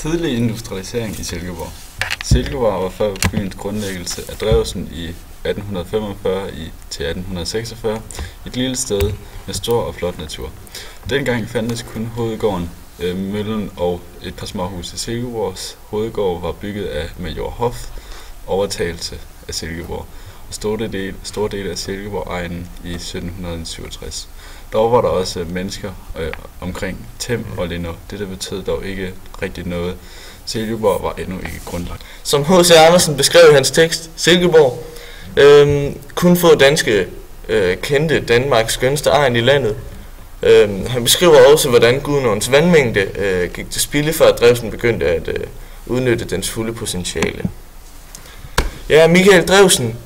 Tidlig industrialisering i Silkeborg. Silkeborg var før byens grundlæggelse af Drewsen i 1845 til 1846 et lille sted med stor og flot natur. Dengang fandtes kun hovedgården, møllen og et par småhuse. Silkeborgs hovedgård var bygget af major Hoff, overtagelse af Silkeborg, og store dele af Silkeborg-egnen i 1767. Dog var der også mennesker omkring Them og Lindå. Dette betød dog ikke rigtig noget. Silkeborg var endnu ikke grundlagt. Som H.C. Andersen beskrev i hans tekst, Silkeborg, kun få danske kendte Danmarks skønste egn i landet. Han beskriver også, hvordan Gudenåens vandmængde gik til spilde, før Drewsen begyndte at udnytte dens fulde potentiale. Ja, Michael Drewsen,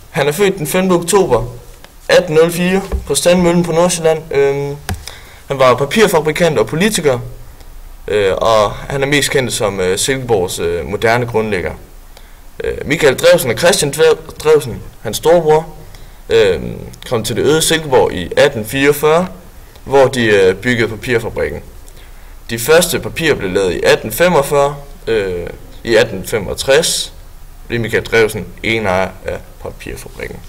han er født den 5. oktober 1804 på Standmøllen på Nordsjælland. Han var papirfabrikant og politiker, og han er mest kendt som Silkeborgs moderne grundlægger. Michael Drewsen og Christian Drewsen, hans storebror, kom til det øde Silkeborg i 1844, hvor de byggede papirfabrikken. De første papirer blev lavet i 1845. I 1865 blev Michael Drewsen enejer af papirfabrikken.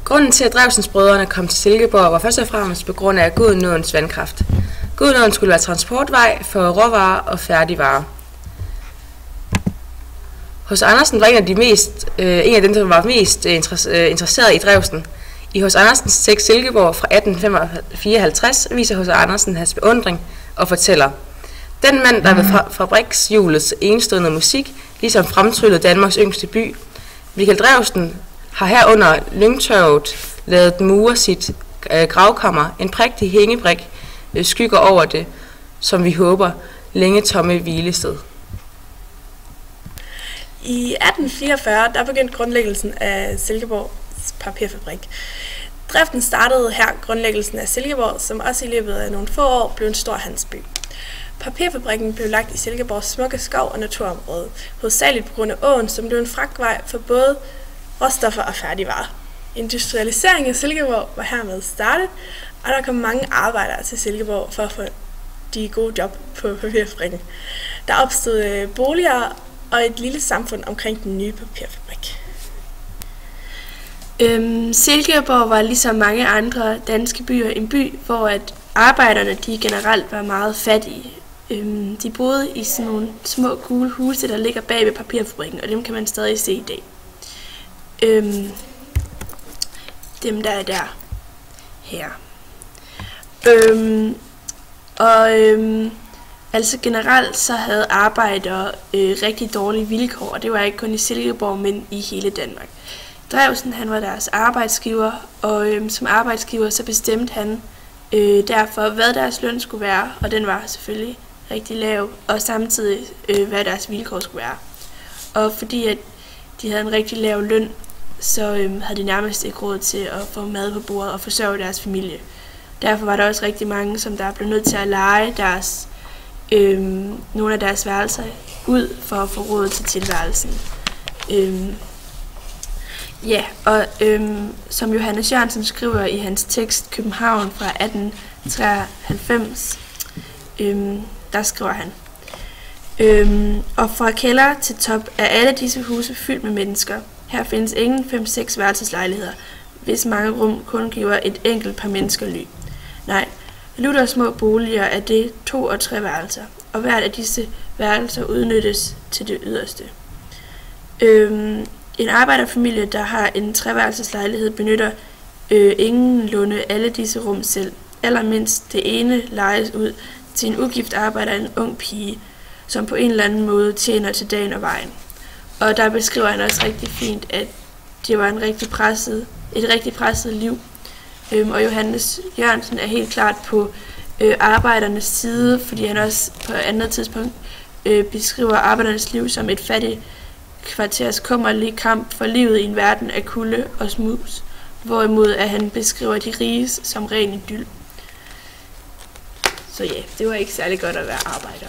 Grunden til, at Drewsens-brødrene kom til Silkeborg, var først og fremmest på grund af Gudenåens vandkraft. Gudenåen skulle være transportvej for råvarer og færdigvarer. H.C. Andersen var en af dem, der var mest interesseret i Drewsen. I H.C. Andersens tekst Silkeborg fra 1854 viser H.C. Andersen hans beundring og fortæller: Den mand, der ved fabrikshjulets enstående musik, ligesom fremtryllede Danmarks yngste by, Michael Drewsen, har her under Lyngtorvet lavet mure sit gravkammer, en prægtig hængebrik skygger over det, som vi håber, længe tomme hvilested. I 1844 der begyndte grundlæggelsen af Silkeborgs papirfabrik. Driften startede her grundlæggelsen af Silkeborg, som også i løbet af nogle få år blev en stor handelsby. Papirfabrikken blev lagt i Silkeborgs smukke skov- og naturområde, hovedsageligt på grund af åen, som blev en fragtvej for både råstoffer og færdigvarer. Industrialiseringen af Silkeborg var hermed startet, og der kom mange arbejdere til Silkeborg for at få de gode job på papirfabrikken. Der opstod boliger og et lille samfund omkring den nye papirfabrik. Silkeborg var ligesom mange andre danske byer en by, hvor at arbejderne de generelt var meget fattige. De boede i sådan nogle små gule huse, der ligger bag ved papirfabrikken, og dem kan man stadig se i dag. Dem der er der her. Altså generelt så havde arbejdere rigtig dårlige vilkår, og det var ikke kun i Silkeborg, men i hele Danmark. Drewsen, han var deres arbejdsgiver, og som arbejdsgiver så bestemte han derfor, hvad deres løn skulle være, og den var selvfølgelig rigtig lav, og samtidig hvad deres vilkår skulle være. Og fordi at de havde en rigtig lav løn, så havde de nærmest ikke råd til at få mad på bordet og forsørge deres familie. Derfor var der også rigtig mange, som der blev nødt til at leje nogle af deres værelser ud for at få råd til tilværelsen. Som Johannes Jørgensen skriver i hans tekst København fra 1893, der skriver han: og fra kælder til top er alle disse huse fyldt med mennesker. Her findes ingen 5-6 værelseslejligheder, hvis mange rum kun giver et enkelt par mennesker ly. Nej, lutter små boliger er det 2 og 3 værelser, og hvert af disse værelser udnyttes til det yderste. En arbejderfamilie, der har en 3-værelseslejlighed, benytter ingenlunde alle disse rum selv. Allermindst det ene lejes ud til en ugift arbejder, en ung pige, som på en eller anden måde tjener til dagen og vejen. Og der beskriver han også rigtig fint, at det var et rigtig presset liv. Og Johannes Jørgensen er helt klart på arbejdernes side, fordi han også på et andet tidspunkt beskriver arbejdernes liv som et fattigt kvarters kummerlig kamp for livet i en verden af kulde og smus, hvorimod at han beskriver de riges som ren idyl. Så ja, det var ikke særlig godt at være arbejder.